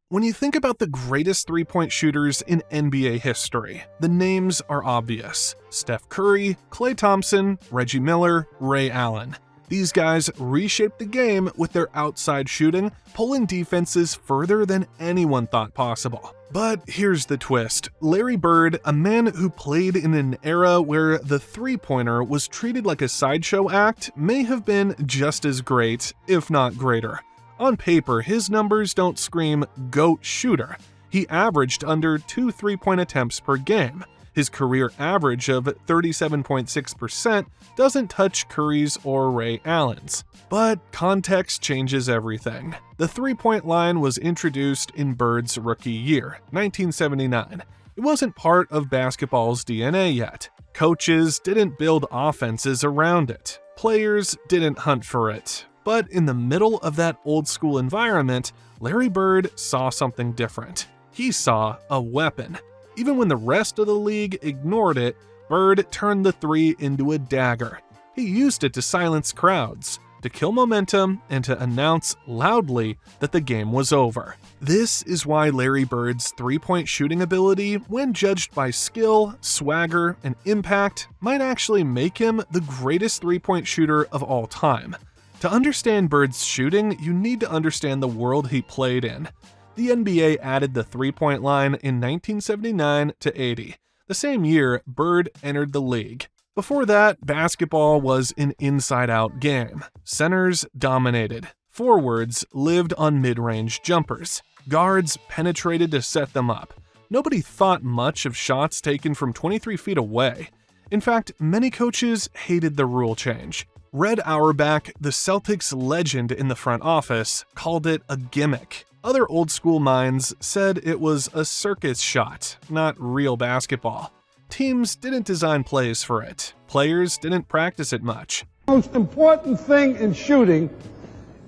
When you think about the greatest three-point shooters in NBA history, the names are obvious. Steph Curry, Klay Thompson, Reggie Miller, Ray Allen. These guys reshaped the game with their outside shooting, pulling defenses further than anyone thought possible. But here's the twist. Larry Bird, a man who played in an era where the three-pointer was treated like a sideshow act, may have been just as great, if not greater. On paper, his numbers don't scream GOAT shooter. He averaged under 2 three-point attempts per game. His career average of 37.6% doesn't touch Curry's or Ray Allen's. But context changes everything. The three-point line was introduced in Bird's rookie year, 1979. It wasn't part of basketball's DNA yet. Coaches didn't build offenses around it. Players didn't hunt for it. But in the middle of that old-school environment, Larry Bird saw something different. He saw a weapon. Even when the rest of the league ignored it, Bird turned the three into a dagger. He used it to silence crowds, to kill momentum, and to announce loudly that the game was over. This is why Larry Bird's three-point shooting ability, when judged by skill, swagger, and impact, might actually make him the greatest three-point shooter of all time. To understand Bird's shooting, you need to understand the world he played in. The NBA added the three-point line in 1979 to 80, the same year Bird entered the league. Before that, basketball was an inside-out game. Centers dominated. Forwards lived on mid-range jumpers. Guards penetrated to set them up. Nobody thought much of shots taken from 23 feet away. In fact, many coaches hated the rule change. Red Auerbach, the Celtics legend in the front office, called it a gimmick. Other old-school minds said it was a circus shot, not real basketball. Teams didn't design plays for it. Players didn't practice it much. The most important thing in shooting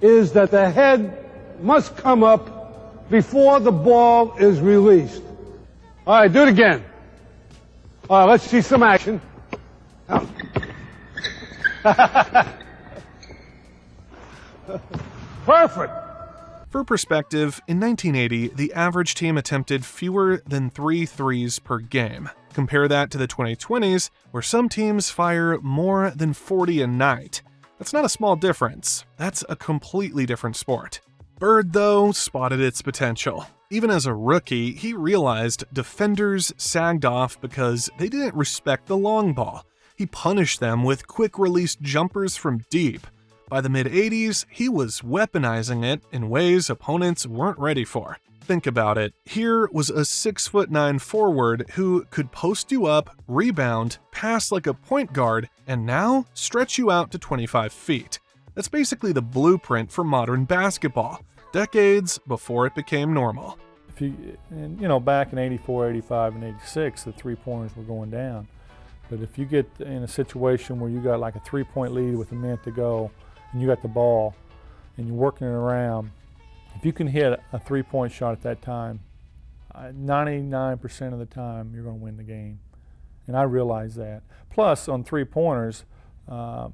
is that the head must come up before the ball is released. All right, do it again. All right, let's see some action. Perfect. For perspective, in 1980, the average team attempted fewer than 3 threes per game. Compare that to the 2020s, where some teams fire more than 40 a night. That's not a small difference. That's a completely different sport. Bird, though, spotted its potential. Even as a rookie, he realized defenders sagged off because they didn't respect the long ball. He punished them with quick-release jumpers from deep. By the mid-80s, he was weaponizing it in ways opponents weren't ready for. Think about it. Here was a 6'9" forward who could post you up, rebound, pass like a point guard, and now stretch you out to 25 feet. That's basically the blueprint for modern basketball, decades before it became normal. Back in 84, 85, and 86, the three-pointers were going down. But if you get in a situation where you got like a 3-point lead with a minute to go, and you got the ball, and you're working it around, if you can hit a 3-point shot at that time, 99% of the time, you're going to win the game. And I realize that. Plus, on three-pointers, a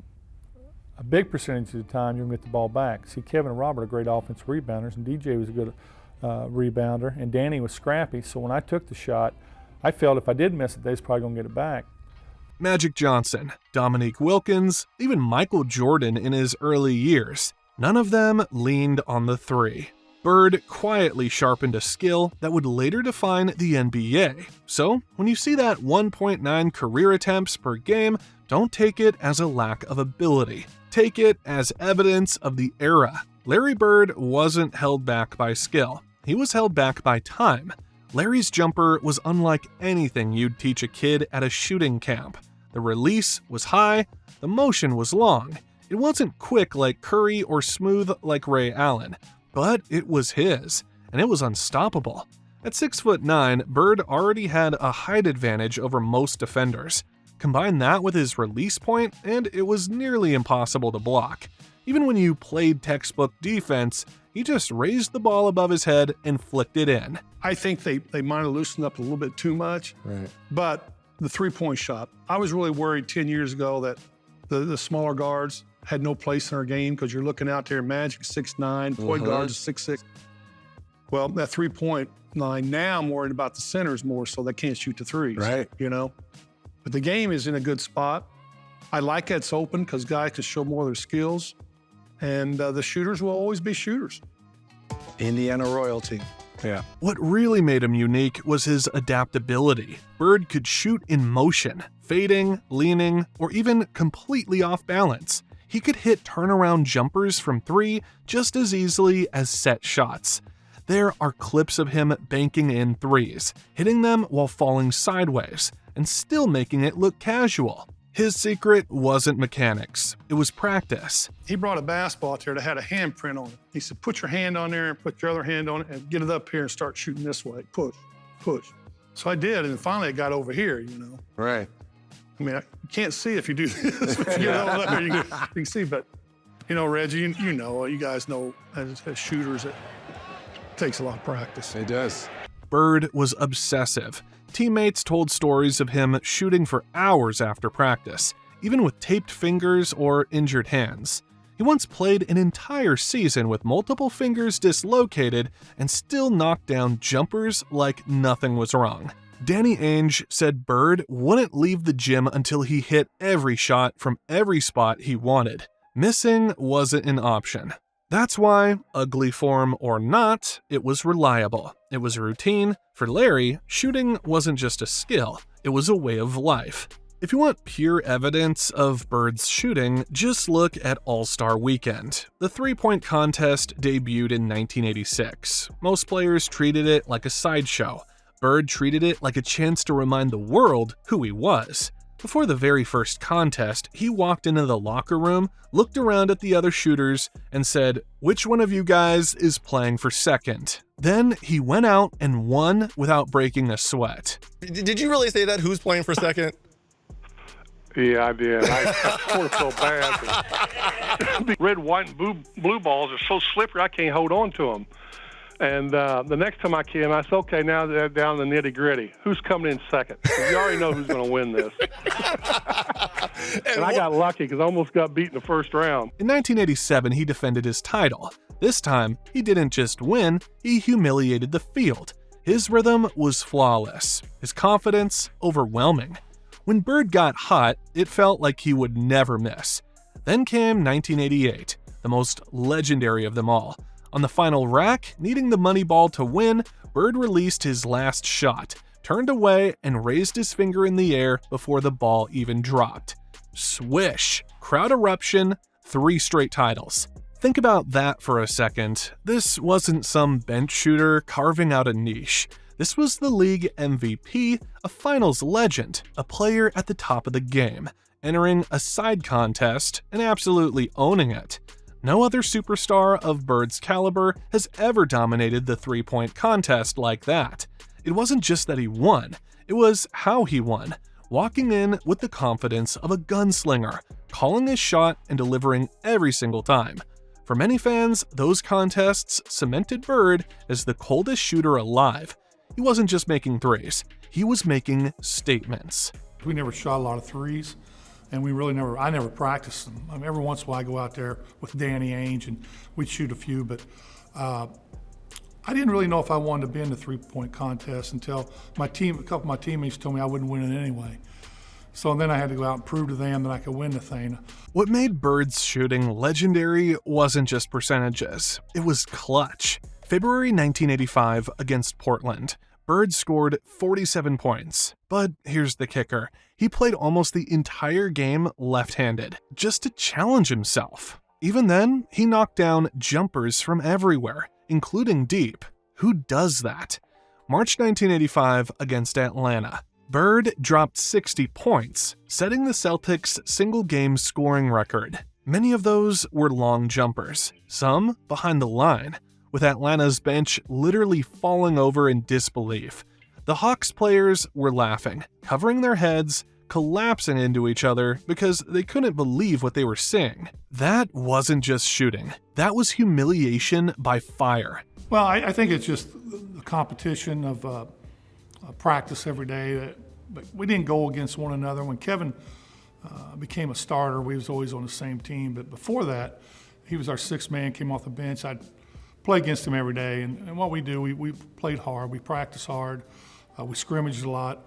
big percentage of the time, you're going to get the ball back. See, Kevin and Robert are great offensive rebounders, and DJ was a good rebounder, and Danny was scrappy. So when I took the shot, I felt if I did miss it, they was probably going to get it back. Magic Johnson, Dominique Wilkins, even Michael Jordan in his early years. None of them leaned on the three. Bird quietly sharpened a skill that would later define the NBA. So, when you see that 1.9 career attempts per game, don't take it as a lack of ability. Take it as evidence of the era. Larry Bird wasn't held back by skill. He was held back by time. Larry's jumper was unlike anything you'd teach a kid at a shooting camp. The release was high, the motion was long. It wasn't quick like Curry or smooth like Ray Allen, but it was his, and it was unstoppable. At 6'9", Bird already had a height advantage over most defenders. Combine that with his release point, and it was nearly impossible to block. Even when you played textbook defense, he just raised the ball above his head and flicked it in. I think they might have loosened up a little bit too much, right. But the three-point shot, I was really worried 10 years ago that the smaller guards had no place in our game because you're looking out there, Magic 6'9", point guards 6'6". Well, that 3-point line, now I'm worried about the centers more so they can't shoot the threes. Right. You know? But the game is in a good spot. I like that it's open because guys can show more of their skills. And the shooters will always be shooters. Indiana royalty. Yeah. What really made him unique was his adaptability. Bird could shoot in motion, fading, leaning, or even completely off balance. He could hit turnaround jumpers from 3 just as easily as set shots. There are clips of him banking in threes, hitting them while falling sideways, and still making it look casual. His secret wasn't mechanics, it was practice. He brought a basketball out there that had a handprint on it. He said, put your hand on there and put your other hand on it and get it up here and start shooting this way. Push, push. So I did, and finally it got over here, you know. Right. I mean, you can't see if you do this. If you get over there, you can see, but, you know, Reggie, you know, you guys know as shooters, it takes a lot of practice. It does. Bird was obsessive. Teammates told stories of him shooting for hours after practice, even with taped fingers or injured hands. He once played an entire season with multiple fingers dislocated and still knocked down jumpers like nothing was wrong. Danny Ainge said Bird wouldn't leave the gym until he hit every shot from every spot he wanted. Missing wasn't an option. That's why, ugly form or not, it was reliable. It was routine. For Larry, shooting wasn't just a skill, it was a way of life. If you want pure evidence of Bird's shooting, just look at All-Star Weekend. The three-point contest debuted in 1986. Most players treated it like a sideshow. Bird treated it like a chance to remind the world who he was. Before the very first contest, he walked into the locker room, looked around at the other shooters, and said, "Which one of you guys is playing for second?" Then he went out and won without breaking a sweat. Did you really say that? Who's playing for second? Yeah, I did. I sort of felt bad. Red, white, and blue balls are so slippery, I can't hold on to them. And the next time I came, I said, okay, now they're down to the nitty-gritty. Who's coming in second? You already know who's going to win this. And I got lucky because I almost got beat in the first round. In 1987, he defended his title. This time, he didn't just win, he humiliated the field. His rhythm was flawless, his confidence overwhelming. When Bird got hot, it felt like he would never miss. Then came 1988, the most legendary of them all. On the final rack, needing the money ball to win, Bird released his last shot, turned away, and raised his finger in the air before the ball even dropped. Swish! Crowd eruption, 3 straight titles. Think about that for a second. This wasn't some bench shooter carving out a niche. This was the league MVP, a finals legend, a player at the top of the game, entering a side contest and absolutely owning it. No other superstar of Bird's caliber has ever dominated the three-point contest like that. It wasn't just that he won, it was how he won, walking in with the confidence of a gunslinger, calling his shot and delivering every single time. For many fans, those contests cemented Bird as the coldest shooter alive. He wasn't just making threes, he was making statements. We never shot a lot of threes. And I never practiced them. I mean, every once in a while I go out there with Danny Ainge and we'd shoot a few, but I didn't really know if I wanted to be in the three-point contest until a couple of my teammates told me I wouldn't win it anyway. So then I had to go out and prove to them that I could win the thing. What made Bird's shooting legendary wasn't just percentages, it was clutch. February 1985 against Portland. Bird scored 47 points. But here's the kicker. He played almost the entire game left-handed, just to challenge himself. Even then, he knocked down jumpers from everywhere, including deep. Who does that? March 1985 against Atlanta. Bird dropped 60 points, setting the Celtics' single-game scoring record. Many of those were long jumpers, some behind the line, with Atlanta's bench literally falling over in disbelief. The Hawks players were laughing, covering their heads, collapsing into each other because they couldn't believe what they were seeing. That wasn't just shooting. That was humiliation by fire. Well, I think it's just the competition of practice every day. But we didn't go against one another. When Kevin became a starter, we was always on the same team. But before that, he was our sixth man, came off the bench. I'd play against him every day. And what we do, we played hard, we practice hard, we scrimmaged a lot,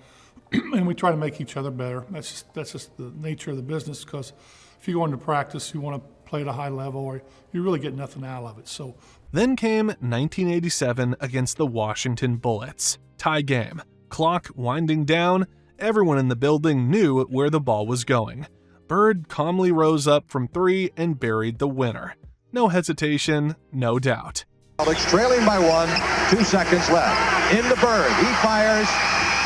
and we try to make each other better. That's just the nature of the business, because if you go into practice, you want to play at a high level, or you really get nothing out of it. So Then came 1987 against the Washington Bullets. Tie game. Clock winding down. Everyone in the building knew where the ball was going. Bird calmly rose up from three and buried the winner. No hesitation, no doubt. Celtics trailing by 1, 2 seconds left. Into Bird. He fires.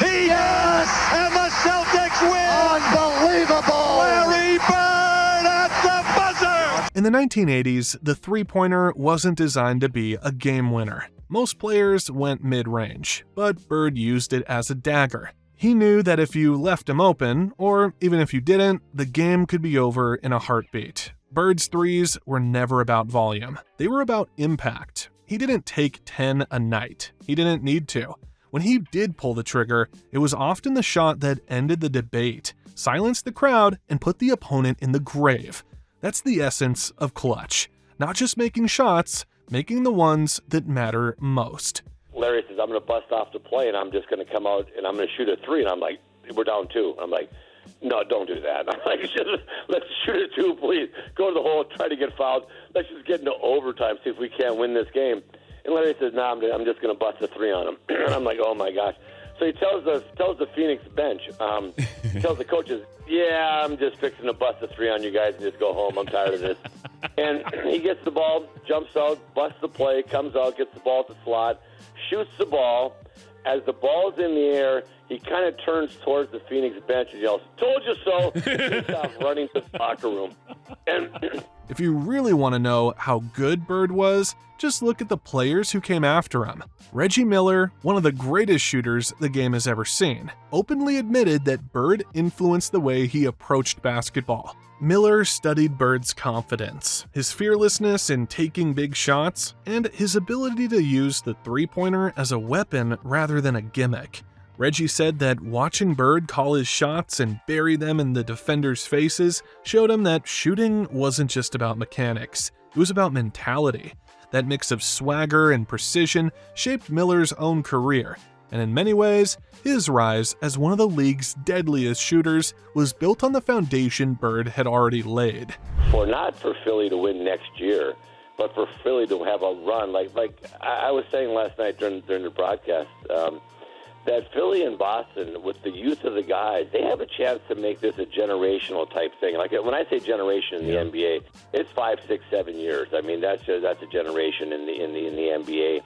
Yes! And the Celtics win! Unbelievable! Larry Bird at the buzzer! In the 1980s, the three-pointer wasn't designed to be a game winner. Most players went mid-range, but Bird used it as a dagger. He knew that if you left him open, or even if you didn't, the game could be over in a heartbeat. Bird's threes were never about volume. They were about impact. He didn't take 10 a night. He didn't need to. When he did pull the trigger, it was often the shot that ended the debate, silenced the crowd, and put the opponent in the grave. That's the essence of clutch. Not just making shots, making the ones that matter most. Larry says, I'm going to bust off the play, and I'm just going to come out, and I'm going to shoot a three. And I'm like, we're down 2. I'm like, no, don't do that. I'm like, let's shoot a 2, please. Go to the hole, try to get fouled. Let's just get into overtime, see if we can't win this game. And Larry says, no, I'm just going to bust a 3 on him. And I'm like, oh, my gosh. So he tells the Phoenix bench, he tells the coaches, yeah, I'm just fixing to bust a 3 on you guys and just go home. I'm tired of this. And he gets the ball, jumps out, busts the play, comes out, gets the ball at the slot, shoots the ball. As the ball's in the air, he kind of turns towards the Phoenix bench and yells, told you so, and stops running to the locker room. And if you really want to know how good Bird was, just look at the players who came after him. Reggie Miller, one of the greatest shooters the game has ever seen, openly admitted that Bird influenced the way he approached basketball. Miller studied Bird's confidence, his fearlessness in taking big shots, and his ability to use the three-pointer as a weapon rather than a gimmick. Reggie said that watching Bird call his shots and bury them in the defenders' faces showed him that shooting wasn't just about mechanics, it was about mentality. That mix of swagger and precision shaped Miller's own career, and in many ways, his rise as one of the league's deadliest shooters was built on the foundation Bird had already laid. Not for Philly to win next year, but for Philly to have a run, like I was saying last night during the broadcast, that Philly and Boston, with the youth of the guys, they have a chance to make this a generational type thing. Like when I say generation in the NBA, it's 5, 6, 7 years. I mean that's a generation in the NBA,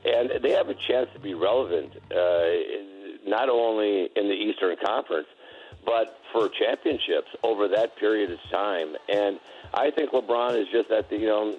and they have a chance to be relevant, not only in the Eastern Conference, but for championships over that period of time. And I think LeBron is just at the,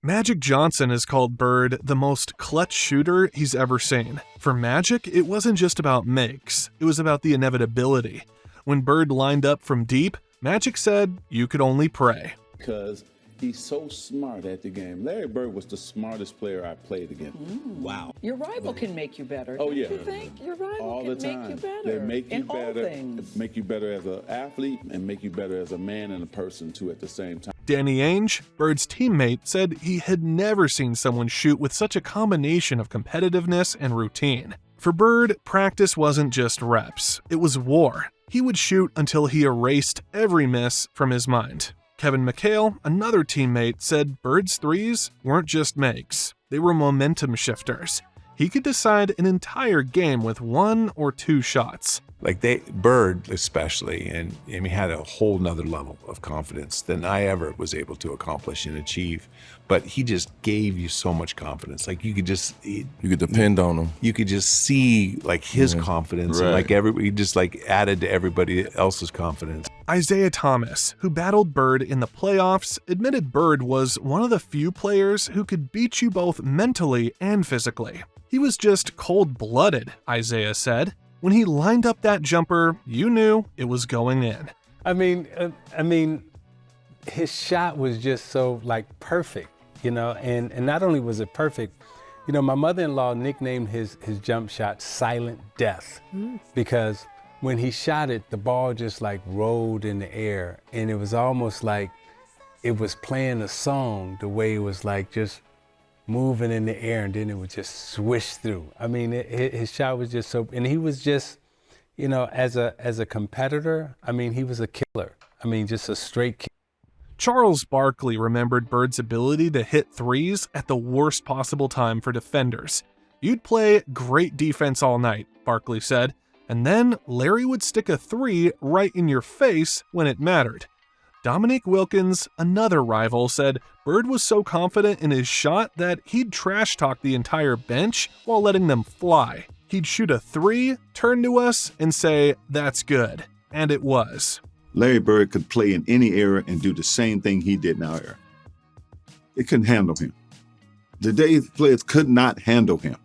Magic Johnson has called Bird the most clutch shooter he's ever seen. For Magic, it wasn't just about makes, it was about the inevitability. When Bird lined up from deep, Magic said you could only pray. Because he's so smart at the game. Larry Bird was the smartest player I played against. Wow. Your rival can make you better. Oh, yeah. Don't you think? Your rival all can the time. make you better. They make you in better. All things. Make you better as an athlete and make you better as a man and a person too at the same time. Danny Ainge, Bird's teammate, said he had never seen someone shoot with such a combination of competitiveness and routine. For Bird, practice wasn't just reps, it was war. He would shoot until he erased every miss from his mind. Kevin McHale, another teammate, said Bird's threes weren't just makes, they were momentum shifters. He could decide an entire game with 1 or 2 shots. Bird especially, and he had a whole nother level of confidence than I ever was able to accomplish and achieve. But he just gave you so much confidence. You could depend on him. You could just see his confidence, right. And he just added to everybody else's confidence. Isaiah Thomas, who battled Bird in the playoffs, admitted Bird was one of the few players who could beat you both mentally and physically. He was just cold-blooded, Isaiah said. When he lined up that jumper, you knew it was going in. I mean, his shot was just so perfect, and not only was it perfect, my mother-in-law nicknamed his jump shot Silent Death because when he shot it, the ball just rolled in the air, and it was almost like it was playing a song, the way it was just moving in the air, and then it would just swish through. I mean, his shot was just so, and he was just, you know, as a competitor, I mean, he was a killer. I mean, just a straight killer. Charles Barkley remembered Bird's ability to hit threes at the worst possible time for defenders. "You'd play great defense all night," Barkley said, and then Larry would stick a three right in your face when it mattered. Dominique Wilkins, another rival, said Bird was so confident in his shot that he'd trash talk the entire bench while letting them fly. He'd shoot a three, turn to us, and say, "That's good." And it was. Larry Bird could play in any era and do the same thing he did in our era. They couldn't handle him. Today's players could not handle him.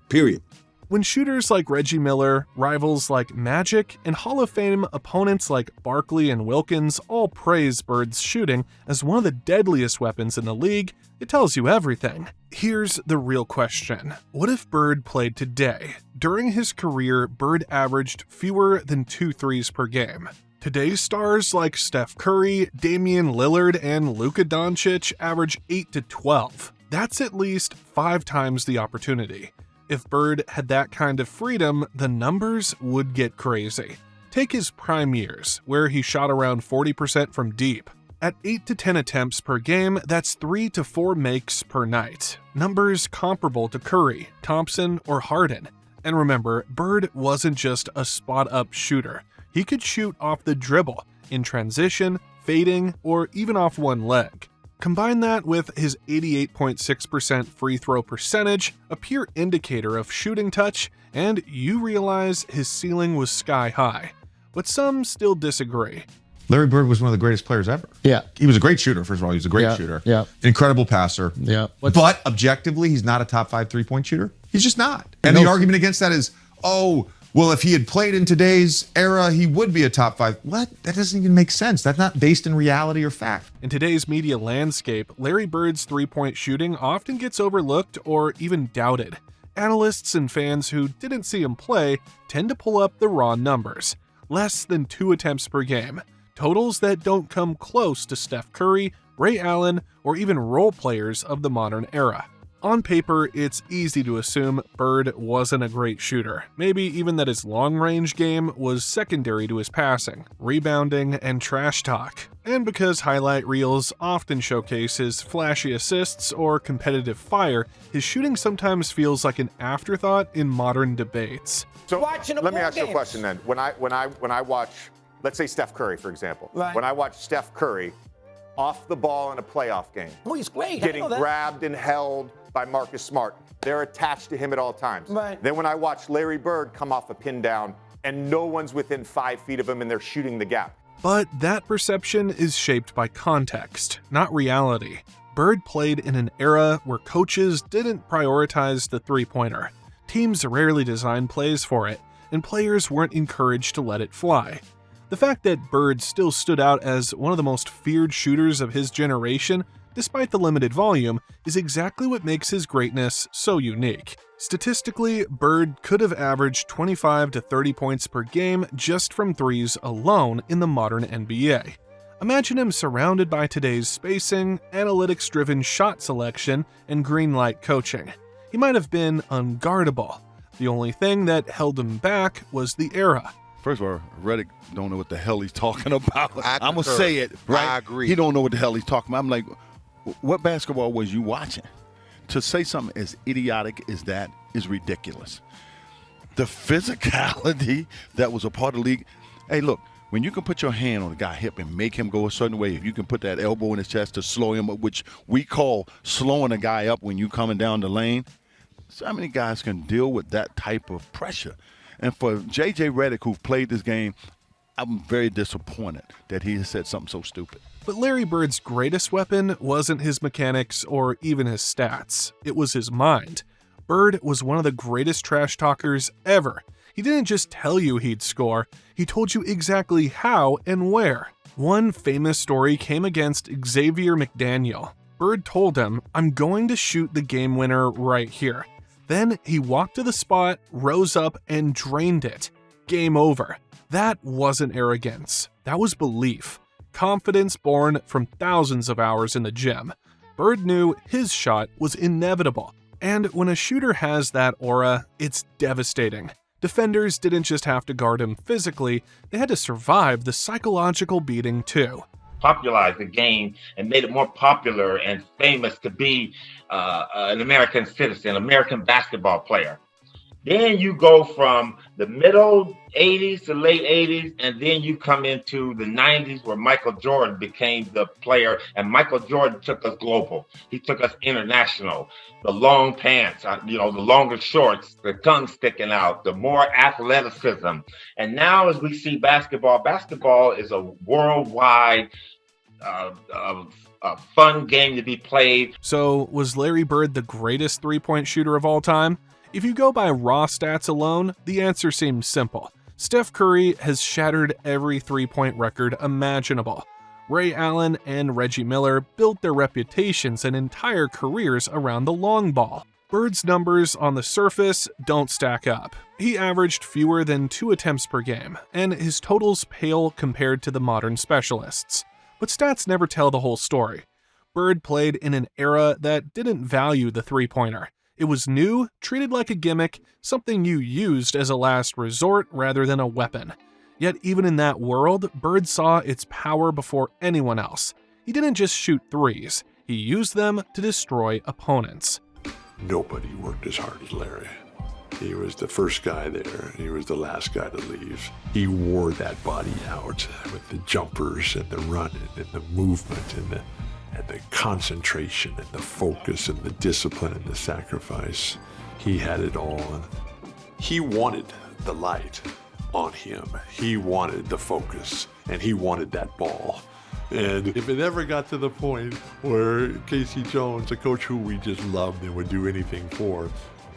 Period. When shooters like Reggie Miller, rivals like Magic, and Hall of Fame opponents like Barkley and Wilkins all praise Bird's shooting as one of the deadliest weapons in the league, it tells you everything. Here's the real question. What if Bird played today? During his career, Bird averaged fewer than 2 threes per game. Today's stars like Steph Curry, Damian Lillard, and Luka Doncic average 8 to 12. That's at least 5 times the opportunity. If Bird had that kind of freedom, the numbers would get crazy. Take his prime years, where he shot around 40% from deep. At 8 to 10 attempts per game, that's 3 to 4 makes per night. Numbers comparable to Curry, Thompson, or Harden. And remember, Bird wasn't just a spot-up shooter. He could shoot off the dribble, in transition, fading, or even off one leg. Combine that with his 88.6% free throw percentage, a pure indicator of shooting touch, and you realize his ceiling was sky high. But some still disagree. Larry Bird was one of the greatest players ever. Yeah. He was a great shooter, first of all. He was a great shooter. Yeah. Incredible passer. Yeah. But objectively, he's not a top 5 three-point shooter. He's just not. And the argument against that is, oh, well, if he had played in today's era, he would be a top 5. What? That doesn't even make sense. That's not based in reality or fact. In today's media landscape, Larry Bird's three-point shooting often gets overlooked or even doubted. Analysts and fans who didn't see him play tend to pull up the raw numbers. Less than 2 attempts per game. Totals that don't come close to Steph Curry, Ray Allen, or even role players of the modern era. On paper, it's easy to assume Bird wasn't a great shooter, maybe even that his long-range game was secondary to his passing, rebounding, and trash talk. And because highlight reels often showcase his flashy assists or competitive fire, his shooting sometimes feels like an afterthought in modern debates. So let me ask you a question then. When I watch, let's say Steph Curry, for example. Right. When I watch Steph Curry off the ball in a playoff game. Oh, he's great. Getting grabbed and held by Marcus Smart. They're attached to him at all times. Right. Then when I watch Larry Bird come off a pin down and no one's within 5 feet of him and they're shooting the gap. But that perception is shaped by context, not reality. Bird played in an era where coaches didn't prioritize the three-pointer. Teams rarely designed plays for it, and players weren't encouraged to let it fly. The fact that Bird still stood out as one of the most feared shooters of his generation, despite the limited volume, is exactly what makes his greatness so unique. Statistically, Bird could have averaged 25 to 30 points per game just from threes alone in the modern NBA. Imagine him surrounded by today's spacing, analytics-driven shot selection, and green light coaching. He might have been unguardable. The only thing that held him back was the era. First of all, Reddick don't know what the hell he's talking about. I'm going to say it, right? I agree. He don't know what the hell he's talking about. I'm like, what basketball was you watching? To say something as idiotic as that is ridiculous. The physicality that was a part of the league. Hey, look, when you can put your hand on a guy's hip and make him go a certain way, if you can put that elbow in his chest to slow him up, which we call slowing a guy up when you coming down the lane, so how many guys can deal with that type of pressure? And for J.J. Redick, who played this game, I'm very disappointed that he has said something so stupid. But Larry Bird's greatest weapon wasn't his mechanics or even his stats. It was his mind. Bird was one of the greatest trash talkers ever. He didn't just tell you he'd score, he told you exactly how and where. One famous story came against Xavier McDaniel. Bird told him, "I'm going to shoot the game winner right here." Then he walked to the spot, rose up, and drained it. Game over. That wasn't arrogance. That was belief. Confidence born from thousands of hours in the gym. Bird knew his shot was inevitable. And when a shooter has that aura, it's devastating. Defenders didn't just have to guard him physically, they had to survive the psychological beating too. Popularized the game and made it more popular and famous to be an American citizen, American basketball player. Then you go from the middle 80s to late 80s, and then you come into the 90s where Michael Jordan became the player, and Michael Jordan took us global. He took us international. The long pants, the longer shorts, the tongue sticking out, the more athleticism. And now as we see basketball is a worldwide fun game to be played. So was Larry Bird the greatest three-point shooter of all time? If you go by raw stats alone, the answer seems simple. Steph Curry has shattered every three-point record imaginable. Ray Allen and Reggie Miller built their reputations and entire careers around the long ball. Bird's numbers on the surface don't stack up. He averaged fewer than 2 attempts per game, and his totals pale compared to the modern specialists. But stats never tell the whole story. Bird played in an era that didn't value the three-pointer. It was new, treated like a gimmick, something you used as a last resort rather than a weapon. Yet even in that world, Bird saw its power before anyone else. He didn't just shoot threes, he used them to destroy opponents. Nobody worked as hard as Larry. He was the first guy there. He was the last guy to leave. He wore that body out with the jumpers and the running and the movement and the concentration and the focus and the discipline and the sacrifice. He had it all. He wanted the light on him. He wanted the focus, and he wanted that ball. And if it ever got to the point where Casey Jones, a coach who we just loved and would do anything for,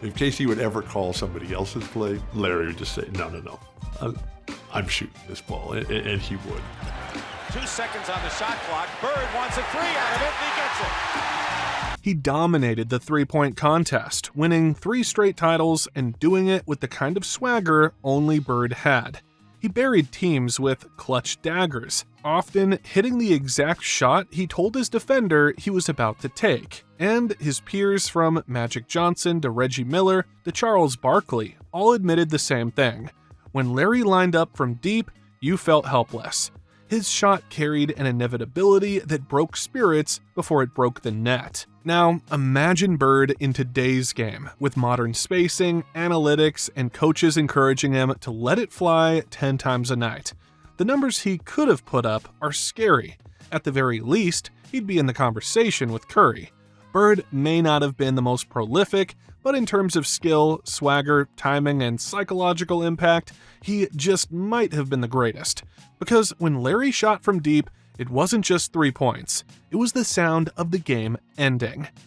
if Casey would ever call somebody else's play, Larry would just say, no, I'm shooting this ball, and he would. 2 seconds on the shot clock. Bird wants a 3 out of it, and he gets it. He dominated the three-point contest, winning 3 straight titles and doing it with the kind of swagger only Bird had. He buried teams with clutch daggers, often hitting the exact shot he told his defender he was about to take. And his peers from Magic Johnson to Reggie Miller to Charles Barkley all admitted the same thing. When Larry lined up from deep, you felt helpless. His shot carried an inevitability that broke spirits before it broke the net. Now, imagine Bird in today's game, with modern spacing, analytics, and coaches encouraging him to let it fly 10 times a night. The numbers he could have put up are scary. At the very least, he'd be in the conversation with Curry. Bird may not have been the most prolific, but in terms of skill, swagger, timing, and psychological impact, he just might have been the greatest. Because when Larry shot from deep, it wasn't just 3 points. It was the sound of the game ending.